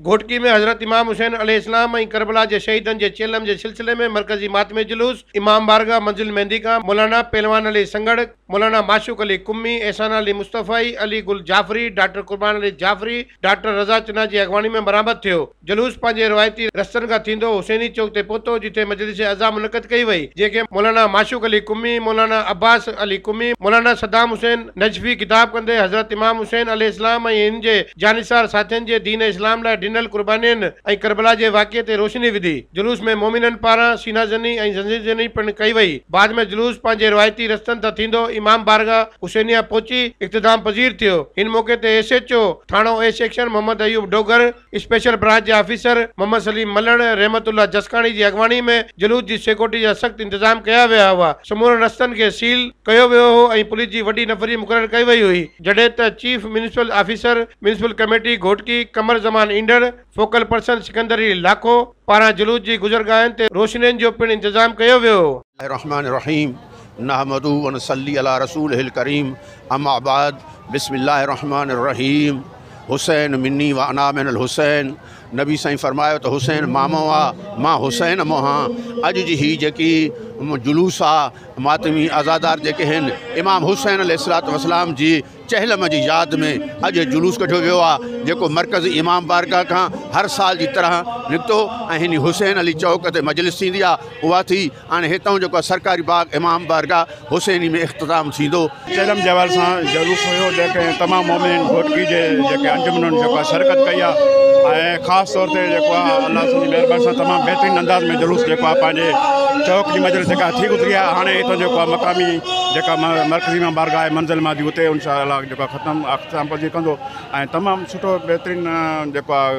घोटकी में हज़रत इमाम हुसैन अलैहिस्सलाम ऐं करबला जे शहीदनि जे चेलम जे सिलसिले में मरकज़ी मातमी जुलूस इमाम बारगाह मंजिल मेहंदी खां मौलाना पहलवान अली संगड़, मौलाना माशूक अली कुम्मी, एहसान अली मुस्तफ़ाई, अली गुल जाफरी, डॉक्टर कुर्बान अली जाफरी, डॉक्टर रज़ा चिना जी अगवानी में बरामद थियो। जुलूस पंहिंजे रवायती रस्तनि खां थींदो हुसैनी चौक ते पहुतो, जिथे मजलिस अज़ा मुनक़द कई वई, जेके मौलाना माशूक अली कुम्मी, मौलाना अब्बास अली कुम्मी, मौलाना सद्दाम हुसैन नजफी किताब कंदे हज़रत इमाम हुसैन अलैहिस्सलाम ऐं इन जे जानिसार साथियनि जे दीन इस्लाम लाइ ॾिनल कुर्बानियुनि ऐं करबला जे वाक़िए ते रोशनी विधी। जुलूस में मोमिननि पारां सीना ज़नी ऐं ज़ंजीर ज़नी पिणु कई वई। बाद में जुलूस पंहिंजे रवायती रस्तनि तां थींदो इमाम बारगाह हुसैनिया पहुची इख्तिताम पज़ीर थियो। इन मौक़े ते SHO थाणो ए section Mohammad Ayub Dogar, special branch जे ऑफिसर मोहम्मद सलीम मलण, रहमतुल्लाह जसकानी जी अगवानी में जुलूस जी सिक्योरिटी जा सख़्त इंतजाम कया विया हुआ। समूरे रस्तनि खे सील कयो वियो हो ऐं पुलिस जी वॾी नफ़री मुक़ररु कई वई हुई, जॾहिं त chief municipal officer municipal committee Ghotki कमर ज़मान ईंदड़ फोकल पर्सन सिकंदरी लाखो पारां जुलूस जी गुज़रगाहनि ते रोशनियुनि जो पिणु इंतजाम कयो वियो। रहमान रहीम नहमदु व नसल्ली अला रसूलिल करीम अम्मा बाद बिस्मिल्लाहिर रहमानिर रहीम। हुसैन मिन्नी व अना मिनल हुसैन। नबी साईं फरमायो तो हुसैन मामो आ मां हुसैन मोहां। अॼु जी ही जेकी जुलूस आहे मातमी आज़ादार जेके आहिनि इमाम हुसैन अलैहिस्सलातु वस्सलाम जी चहलम जी यादि में अॼु जुलूस कढियो वियो आहे, जेको मरकज़ी इमाम बारगाह खां हर साल जी तरह निकितो ऐं हिन हुसैन अली चौक ते मजलिस थींदी आहे उहा थी। हाणे हितां जेको सरकारी बाग इमाम बारगाह हुसैनी में इख्तिताम थींदो। चहलम जवाल सां जुलूस हुयो, जेके तमामु मोमिन घोटकी जे जेके अंजुमनुनि जेको शिरकत कई आहे ऐं ख़ासि तौर ते जेको आहे अल्लाह जी महिरबानी सां तमामु बहितरीनु अंदाज़ में जुलूस जेको आहे पंहिंजे चौक जी मजलिस जेका थी गुज़री आहे। हाणे हितां जेको आहे मक़ामी जेका मरकज़ी इमाम बारगाह आहे मंज़िल मां उते इंशाअल्लाह जेको ख़तमु अख़्तिताम पज़ीर कंदो ऐं तमामु सुठो बहितरीनु जेको आहे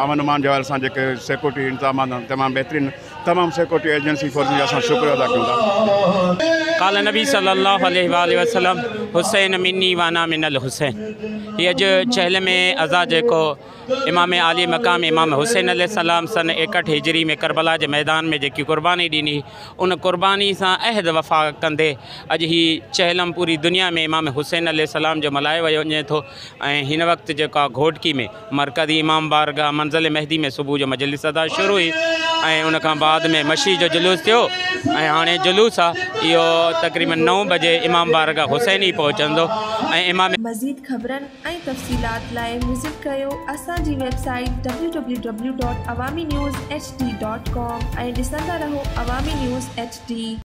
अमन अमान जे हवाले सां जेके सिक्योरिटी इंतज़ामात आहिनि तमामु बहितरीनु, तमामु सिक्योरिटी एजेंसी फोर्स जी असां शुक्रिया अदा कयूं था। काला नबी सल्लल्लाहु अलैहि वसल्लम हुसैन मिन्नी व अना मिनल हुसैन। ये अॼु चहल में अज़ा जेको इमाम आली मक़ाम इमाम हुसैन अलैहिस्सलाम सन 61 हिजरी में करबला के मैदान में जेकी कुर्बानी ॾिनी, उन कुर्बानी से अहद वफ़ा कंदे अॼु ही चहलम पूरी दुनिया में इमाम हुसैन अलैहिस्सलाम जो मल्हायो वञे थो। ऐं हिन वक़्तु जेका घोटकी में मरकज़ी इमाम बारगाह मंज़िल मेहदी में सुबुह जो मजलिस अदा शुरू हुई ऐं उन खां बाद में मशी जो जुलूस थियो ऐं हाणे जुलूस आहे इहो तक़रीबन 9 बजे इमाम बारगाह हुसैनी पहुचंदो। ऐं इमाम मज़ीद ख़बरनि ऐं तफ़सीलात लाइ विज़िट कयो असांजी वेबसाइट www.awamiNewsHD.com ऐं ॾिसंदा रहो अवामी न्यूज़ HD।